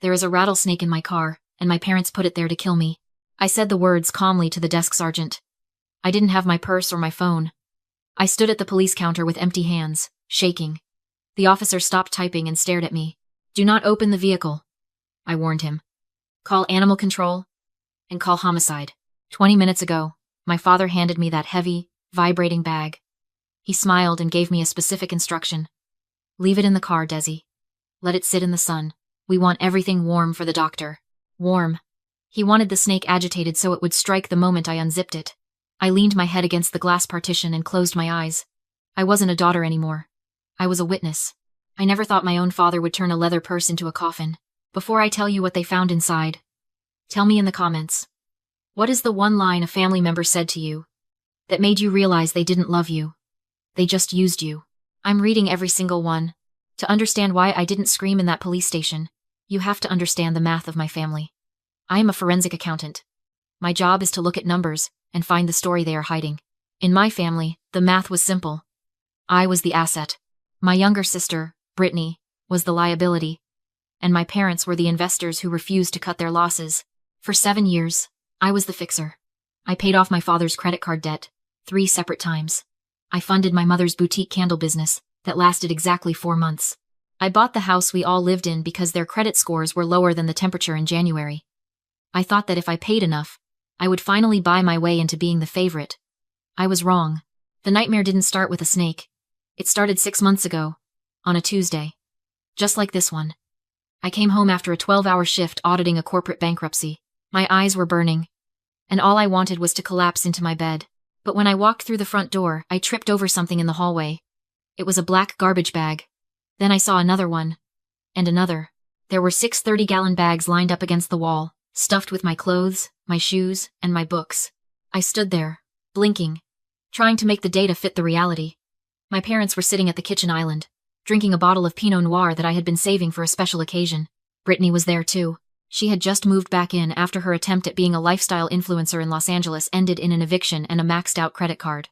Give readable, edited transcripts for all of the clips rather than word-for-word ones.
There is a rattlesnake in my car, and my parents put it there to kill me. I said the words calmly to the desk sergeant. I didn't have my purse or my phone. I stood at the police counter with empty hands, shaking. The officer stopped typing and stared at me. Do not open the vehicle, I warned him. Call animal control and call homicide. 20 minutes ago, my father handed me that heavy, vibrating bag. He smiled and gave me a specific instruction. Leave it in the car, Desi. Let it sit in the sun. We want everything warm for the doctor. Warm. He wanted the snake agitated so it would strike the moment I unzipped it. I leaned my head against the glass partition and closed my eyes. I wasn't a daughter anymore. I was a witness. I never thought my own father would turn a leather purse into a coffin. Before I tell you what they found inside, tell me in the comments. What is the one line a family member said to you that made you realize they didn't love you? They just used you. I'm reading every single one. To understand why I didn't scream in that police station, you have to understand the math of my family. I am a forensic accountant. My job is to look at numbers and find the story they are hiding. In my family, the math was simple. I was the asset. My younger sister, Brittany, was the liability. And my parents were the investors who refused to cut their losses. For 7 years, I was the fixer. I paid off my father's credit card debt 3 separate times. I funded my mother's boutique candle business that lasted exactly 4 months. I bought the house we all lived in because their credit scores were lower than the temperature in January. I thought that if I paid enough, I would finally buy my way into being the favorite. I was wrong. The nightmare didn't start with a snake. It started 6 months ago, on a Tuesday. Just like this one. I came home after a 12-hour shift auditing a corporate bankruptcy. My eyes were burning, and all I wanted was to collapse into my bed. But when I walked through the front door, I tripped over something in the hallway. It was a black garbage bag. Then I saw another one. And another. There were 6 30-gallon bags lined up against the wall, stuffed with my clothes, my shoes, and my books. I stood there, blinking, trying to make the data fit the reality. My parents were sitting at the kitchen island, drinking a bottle of Pinot Noir that I had been saving for a special occasion. Brittany was there too. She had just moved back in after her attempt at being a lifestyle influencer in Los Angeles ended in an eviction and a maxed-out credit card.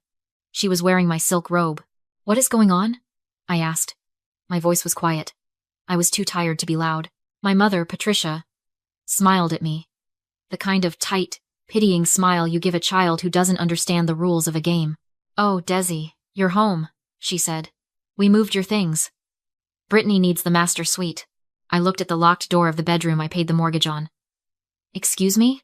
She was wearing my silk robe. What is going on? I asked. My voice was quiet. I was too tired to be loud. My mother, Patricia, smiled at me. The kind of tight, pitying smile you give a child who doesn't understand the rules of a game. Oh, Desi, you're home, she said. We moved your things. Brittany needs the master suite. I looked at the locked door of the bedroom I paid the mortgage on. Excuse me?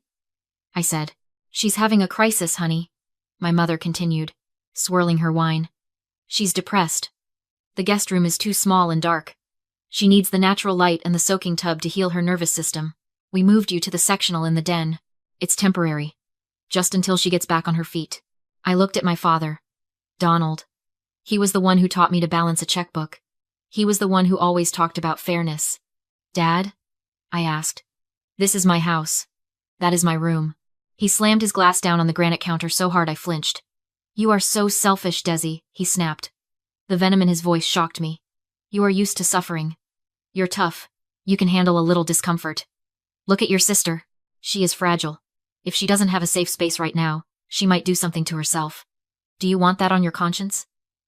I said. She's having a crisis, honey, my mother continued, swirling her wine. She's depressed. The guest room is too small and dark. She needs the natural light and the soaking tub to heal her nervous system. We moved you to the sectional in the den. It's temporary. Just until she gets back on her feet. I looked at my father. Donald. He was the one who taught me to balance a checkbook. He was the one who always talked about fairness. Dad? I asked. This is my house. That is my room. He slammed his glass down on the granite counter so hard I flinched. You are so selfish, Desi, he snapped. The venom in his voice shocked me. You are used to suffering. You're tough. You can handle a little discomfort. Look at your sister. She is fragile. If she doesn't have a safe space right now, she might do something to herself. Do you want that on your conscience?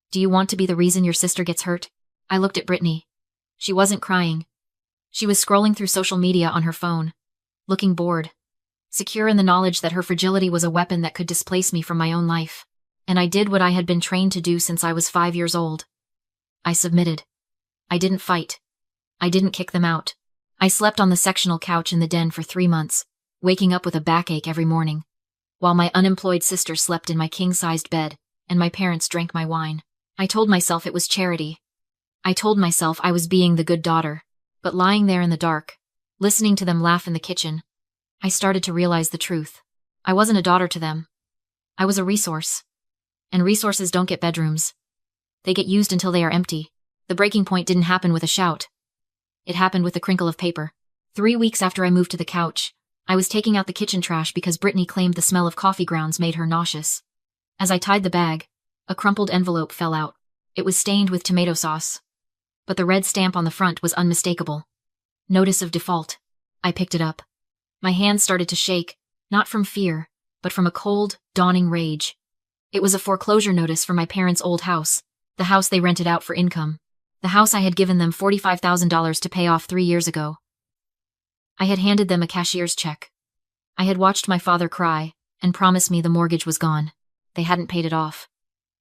Do you want to be the reason your sister gets hurt? I looked at Brittany. She wasn't crying. She was scrolling through social media on her phone, looking bored, secure in the knowledge that her fragility was a weapon that could displace me from my own life. And I did what I had been trained to do since I was 5 years old. I submitted. I didn't fight. I didn't kick them out. I slept on the sectional couch in the den for 3 months, waking up with a backache every morning, while my unemployed sister slept in my king-sized bed, and my parents drank my wine. I told myself it was charity. I told myself I was being the good daughter. But lying there in the dark, listening to them laugh in the kitchen, I started to realize the truth. I wasn't a daughter to them. I was a resource. And resources don't get bedrooms. They get used until they are empty. The breaking point didn't happen with a shout. It happened with a crinkle of paper. 3 weeks after I moved to the couch, I was taking out the kitchen trash because Brittany claimed the smell of coffee grounds made her nauseous. As I tied the bag, a crumpled envelope fell out. It was stained with tomato sauce. But the red stamp on the front was unmistakable. Notice of default. I picked it up. My hands started to shake, not from fear, but from a cold, dawning rage. It was a foreclosure notice for my parents' old house, the house they rented out for income, the house I had given them $45,000 to pay off 3 years ago. I had handed them a cashier's check. I had watched my father cry and promised me the mortgage was gone. They hadn't paid it off.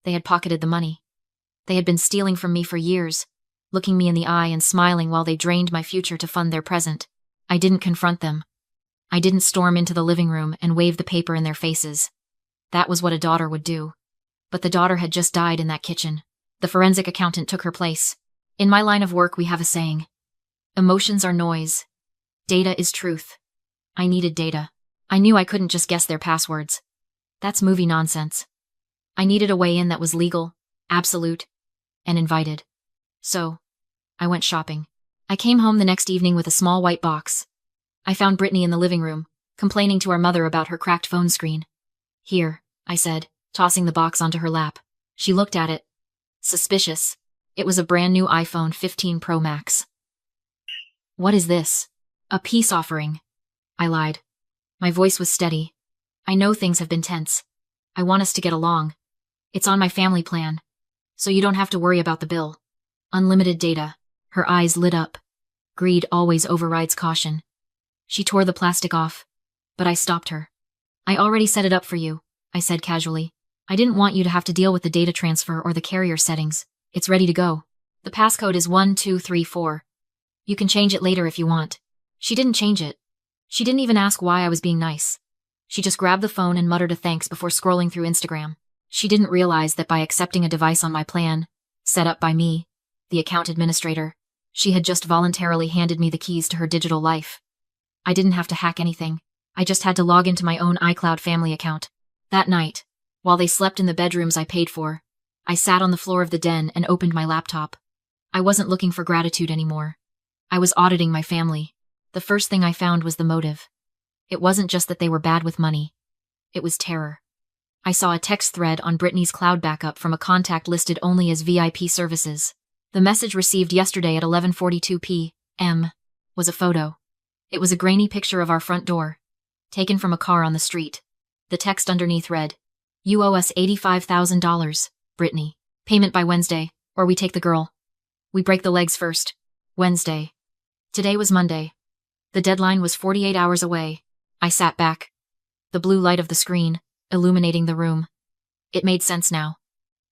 They had pocketed the money. They had been stealing from me for years, looking me in the eye and smiling while they drained my future to fund their present. I didn't confront them. I didn't storm into the living room and wave the paper in their faces. That was what a daughter would do. But the daughter had just died in that kitchen. The forensic accountant took her place. In my line of work, we have a saying: emotions are noise. Data is truth. I needed data. I knew I couldn't just guess their passwords. That's movie nonsense. I needed a way in that was legal, absolute, and invited. So, I went shopping. I came home the next evening with a small white box. I found Brittany in the living room, complaining to our mother about her cracked phone screen. Here, I said, tossing the box onto her lap. She looked at it. Suspicious. It was a brand new iPhone 15 Pro Max. What is this? A peace offering. I lied. My voice was steady. I know things have been tense. I want us to get along. It's on my family plan. So you don't have to worry about the bill. Unlimited data. Her eyes lit up. Greed always overrides caution. She tore the plastic off, but I stopped her. I already set it up for you, I said casually. I didn't want you to have to deal with the data transfer or the carrier settings. It's ready to go. The passcode is 1234. You can change it later if you want. She didn't change it. She didn't even ask why I was being nice. She just grabbed the phone and muttered a thanks before scrolling through Instagram. She didn't realize that by accepting a device on my plan, set up by me, the account administrator, she had just voluntarily handed me the keys to her digital life. I didn't have to hack anything. I just had to log into my own iCloud family account. That night, while they slept in the bedrooms I paid for, I sat on the floor of the den and opened my laptop. I wasn't looking for gratitude anymore. I was auditing my family. The first thing I found was the motive. It wasn't just that they were bad with money. It was terror. I saw a text thread on Brittany's cloud backup from a contact listed only as VIP services. The message received yesterday at 11:42 p.m. was a photo. It was a grainy picture of our front door, taken from a car on the street. The text underneath read, "You owe us $85,000, Brittany. Payment by Wednesday, or we take the girl. We break the legs first. Wednesday." Today was Monday. The deadline was 48 hours away. I sat back. The blue light of the screen, illuminating the room. It made sense now.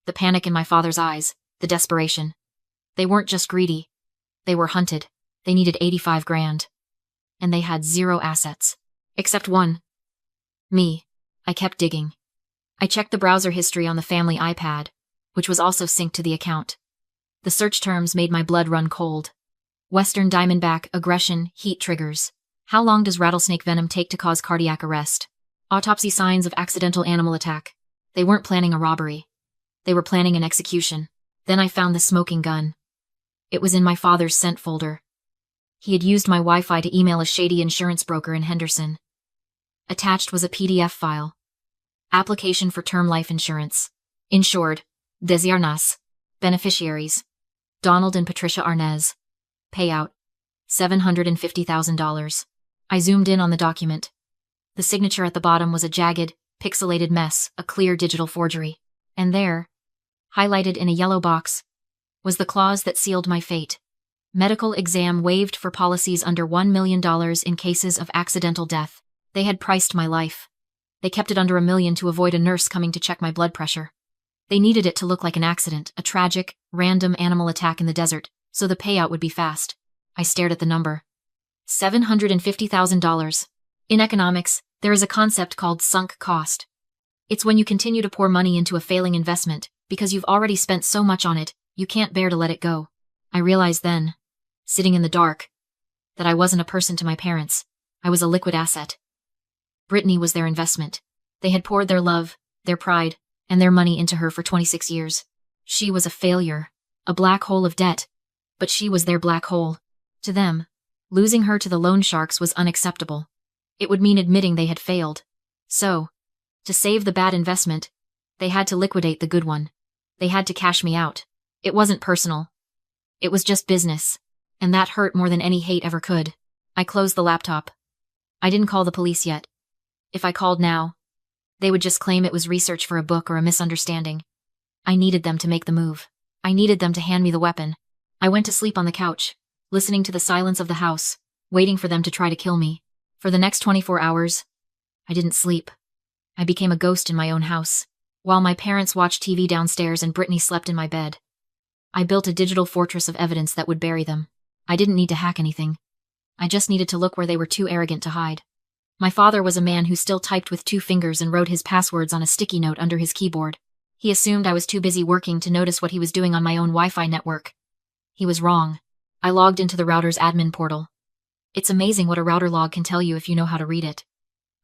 The panic in my father's eyes, the desperation. They weren't just greedy. They were hunted. They needed 85 grand. And they had zero assets. Except one. Me. I kept digging. I checked the browser history on the family iPad, which was also synced to the account. The search terms made my blood run cold. Western Diamondback, aggression, heat triggers. How long does rattlesnake venom take to cause cardiac arrest? Autopsy signs of accidental animal attack. They weren't planning a robbery. They were planning an execution. Then I found the smoking gun. It was in my father's sent folder. He had used my Wi-Fi to email a shady insurance broker in Henderson. Attached was a PDF file. Application for term life insurance. Insured. Desiernas. Beneficiaries. Donald and Patricia Arnez. Payout. $750,000. I zoomed in on the document. The signature at the bottom was a jagged, pixelated mess, a clear digital forgery. And there, highlighted in a yellow box, was the clause that sealed my fate. Medical exam waived for policies under $1 million in cases of accidental death. They had priced my life. They kept it under $1 million to avoid a nurse coming to check my blood pressure. They needed it to look like an accident, a tragic, random animal attack in the desert, so the payout would be fast. I stared at the number. $750,000. In economics, there is a concept called sunk cost. It's when you continue to pour money into a failing investment, because you've already spent so much on it, you can't bear to let it go. I realized then, sitting in the dark, that I wasn't a person to my parents. I was a liquid asset. Brittany was their investment. They had poured their love, their pride, and their money into her for 26 years. She was a failure, a black hole of debt, but she was their black hole. To them, losing her to the loan sharks was unacceptable. It would mean admitting they had failed. So, to save the bad investment, they had to liquidate the good one. They had to cash me out. It wasn't personal. It was just business, and that hurt more than any hate ever could. I closed the laptop. I didn't call the police yet. If I called now, they would just claim it was research for a book or a misunderstanding. I needed them to make the move. I needed them to hand me the weapon. I went to sleep on the couch, listening to the silence of the house, waiting for them to try to kill me. For the next 24 hours, I didn't sleep. I became a ghost in my own house. While my parents watched TV downstairs and Brittany slept in my bed, I built a digital fortress of evidence that would bury them. I didn't need to hack anything. I just needed to look where they were too arrogant to hide. My father was a man who still typed with 2 fingers and wrote his passwords on a sticky note under his keyboard. He assumed I was too busy working to notice what he was doing on my own Wi-Fi network. He was wrong. I logged into the router's admin portal. It's amazing what a router log can tell you if you know how to read it.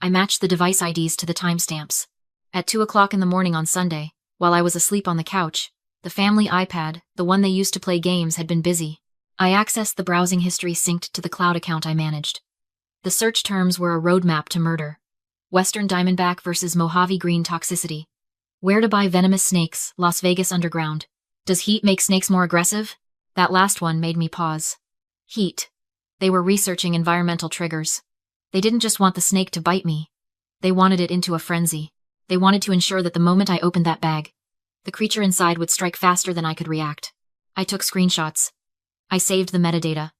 I matched the device IDs to the timestamps. At 2 o'clock in the morning on Sunday, while I was asleep on the couch, the family iPad, the one they used to play games, had been busy. I accessed the browsing history synced to the cloud account I managed. The search terms were a roadmap to murder. Western Diamondback versus Mojave Green toxicity. Where to buy venomous snakes, Las Vegas underground. Does heat make snakes more aggressive? That last one made me pause. Heat. They were researching environmental triggers. They didn't just want the snake to bite me. They wanted it into a frenzy. They wanted to ensure that the moment I opened that bag, the creature inside would strike faster than I could react. I took screenshots. I saved the metadata.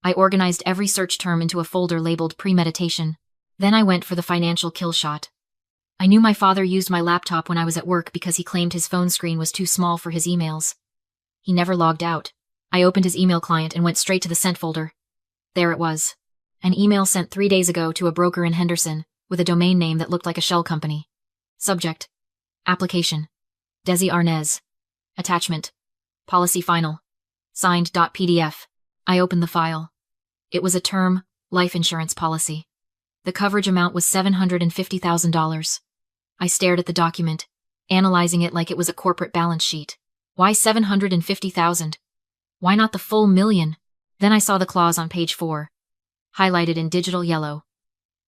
I organized every search term into a folder labeled premeditation. Then I went for the financial kill shot. I knew my father used my laptop when I was at work because he claimed his phone screen was too small for his emails. He never logged out. I opened his email client and went straight to the sent folder. There it was. An email sent 3 days ago to a broker in Henderson, with a domain name that looked like a shell company. Subject: Application. Desi Arnaz. Attachment: Policy Final. Signed .pdf. I opened the file. It was a term life insurance policy. The coverage amount was $750,000. I stared at the document, analyzing it like it was a corporate balance sheet. Why $750,000? Why not the full million? Then I saw the clause on page 4, highlighted in digital yellow.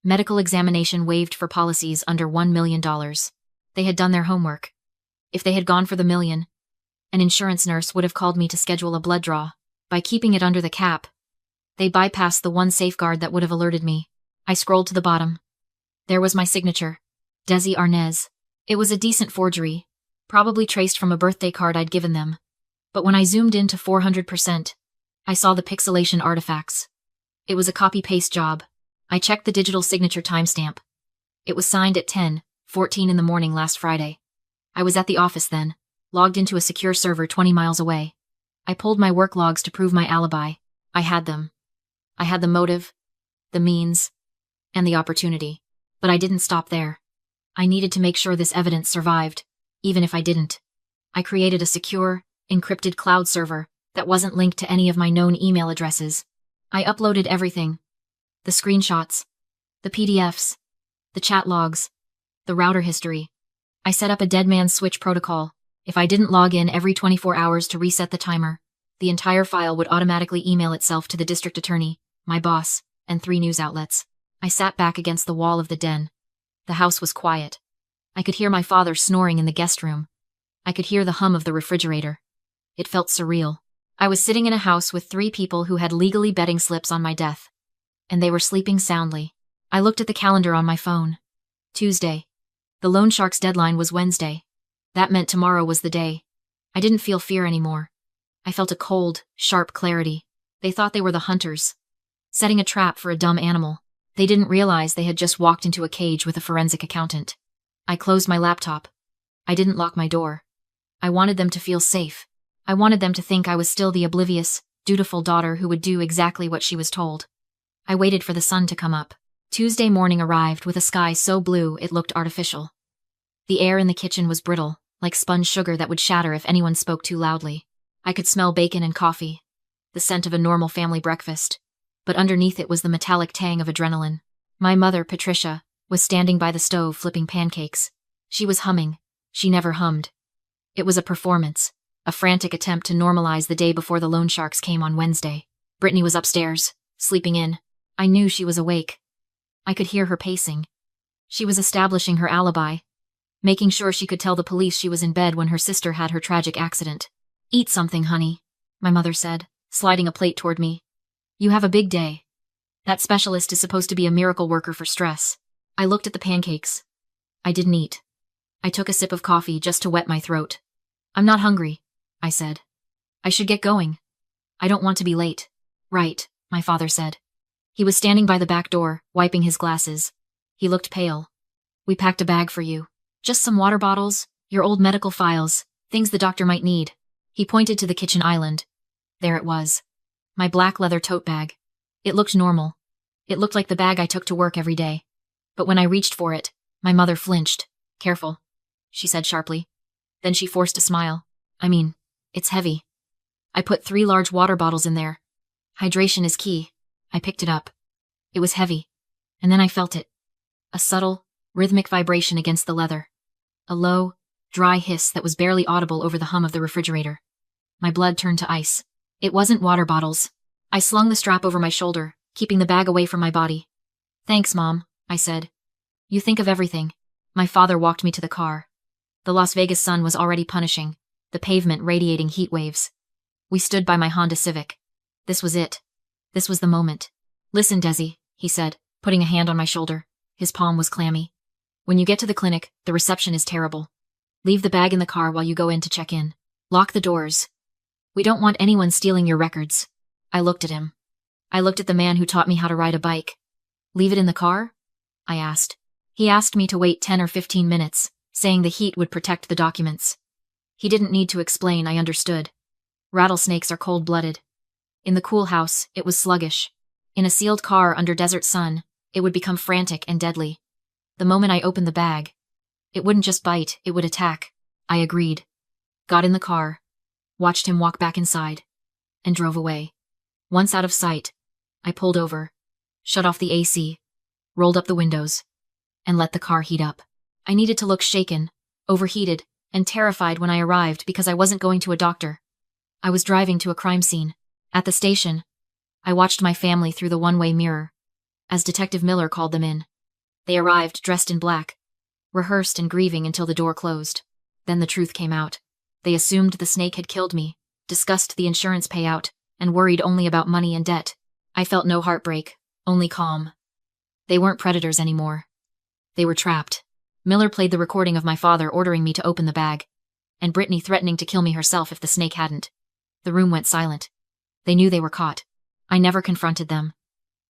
Medical examination waived for policies under $1 million. They had done their homework. If they had gone for the million, an insurance nurse would have called me to schedule a blood draw. By keeping it under the cap, they bypassed the one safeguard that would have alerted me. I scrolled to the bottom. There was my signature. Desi Arnaz. It was a decent forgery, probably traced from a birthday card I'd given them. But when I zoomed in to 400%, I saw the pixelation artifacts. It was a copy-paste job. I checked the digital signature timestamp. It was signed at 10:14 in the morning last Friday. I was at the office then, logged into a secure server 20 miles away. I pulled my work logs to prove my alibi. I had them. I had the motive, the means, and the opportunity. But I didn't stop there. I needed to make sure this evidence survived, even if I didn't. I created a secure, encrypted cloud server that wasn't linked to any of my known email addresses. I uploaded everything. The screenshots, the PDFs, the chat logs, the router history. I set up a dead man's switch protocol. If I didn't log in every 24 hours to reset the timer, the entire file would automatically email itself to the district attorney, my boss, and 3 news outlets. I sat back against the wall of the den. The house was quiet. I could hear my father snoring in the guest room. I could hear the hum of the refrigerator. It felt surreal. I was sitting in a house with 3 people who had legally betting slips on my death. And they were sleeping soundly. I looked at the calendar on my phone. Tuesday. The loan shark's deadline was Wednesday. That meant tomorrow was the day. I didn't feel fear anymore. I felt a cold, sharp clarity. They thought they were the hunters, setting a trap for a dumb animal. They didn't realize they had just walked into a cage with a forensic accountant. I closed my laptop. I didn't lock my door. I wanted them to feel safe. I wanted them to think I was still the oblivious, dutiful daughter who would do exactly what she was told. I waited for the sun to come up. Tuesday morning arrived with a sky so blue it looked artificial. The air in the kitchen was brittle, like sponge sugar that would shatter if anyone spoke too loudly. I could smell bacon and coffee, the scent of a normal family breakfast, but underneath it was the metallic tang of adrenaline. My mother, Patricia, was standing by the stove flipping pancakes. She was humming. She never hummed. It was a performance, a frantic attempt to normalize the day before the loan sharks came on Wednesday. Brittany was upstairs, sleeping in. I knew she was awake. I could hear her pacing. She was establishing her alibi, making sure she could tell the police she was in bed when her sister had her tragic accident. "Eat something, honey," my mother said, sliding a plate toward me. "You have a big day. That specialist is supposed to be a miracle worker for stress." I looked at the pancakes. I didn't eat. I took a sip of coffee just to wet my throat. "I'm not hungry," I said. "I should get going. I don't want to be late." "Right," my father said. He was standing by the back door, wiping his glasses. He looked pale. We packed a bag for you. Just some water bottles, your old medical files, things the doctor might need. He pointed to the kitchen island. There it was. My black leather tote bag. It looked normal. It looked like the bag I took to work every day. But when I reached for it, my mother flinched. Careful, she said sharply. Then she forced a smile. I mean, it's heavy. I put 3 large water bottles in there. Hydration is key. I picked it up. It was heavy. And then I felt it. A subtle, rhythmic vibration against the leather. A low, dry hiss that was barely audible over the hum of the refrigerator. My blood turned to ice. It wasn't water bottles. I slung the strap over my shoulder, keeping the bag away from my body. Thanks, Mom, I said. You think of everything. My father walked me to the car. The Las Vegas sun was already punishing, the pavement radiating heat waves. We stood by my Honda Civic. This was it. This was the moment. Listen, Desi, he said, putting a hand on my shoulder. His palm was clammy. When you get to the clinic, the reception is terrible. Leave the bag in the car while you go in to check in. Lock the doors. We don't want anyone stealing your records. I looked at him. I looked at the man who taught me how to ride a bike. Leave it in the car? I asked. He asked me to wait 10 or 15 minutes, saying the heat would protect the documents. He didn't need to explain, I understood. Rattlesnakes are cold-blooded. In the cool house, it was sluggish. In a sealed car under desert sun, it would become frantic and deadly. The moment I opened the bag, it wouldn't just bite, it would attack. I agreed. Got in the car, watched him walk back inside, and drove away. Once out of sight, I pulled over, shut off the AC, rolled up the windows, and let the car heat up. I needed to look shaken, overheated, and terrified when I arrived because I wasn't going to a doctor. I was driving to a crime scene. At the station, I watched my family through the one-way mirror, as Detective Miller called them in. They arrived dressed in black, rehearsed and grieving until the door closed. Then the truth came out. They assumed the snake had killed me, discussed the insurance payout, and worried only about money and debt. I felt no heartbreak, only calm. They weren't predators anymore. They were trapped. Miller played the recording of my father ordering me to open the bag, and Brittany threatening to kill me herself if the snake hadn't. The room went silent. They knew they were caught. I never confronted them.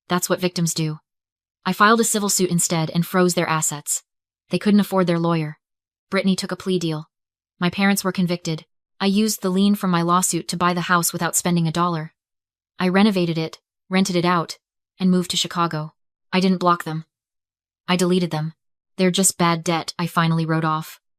That's what victims do. I filed a civil suit instead and froze their assets. They couldn't afford their lawyer. Brittany took a plea deal. My parents were convicted. I used the lien from my lawsuit to buy the house without spending $1. I renovated it, rented it out, and moved to Chicago. I didn't block them. I deleted them. They're just bad debt, I finally wrote off.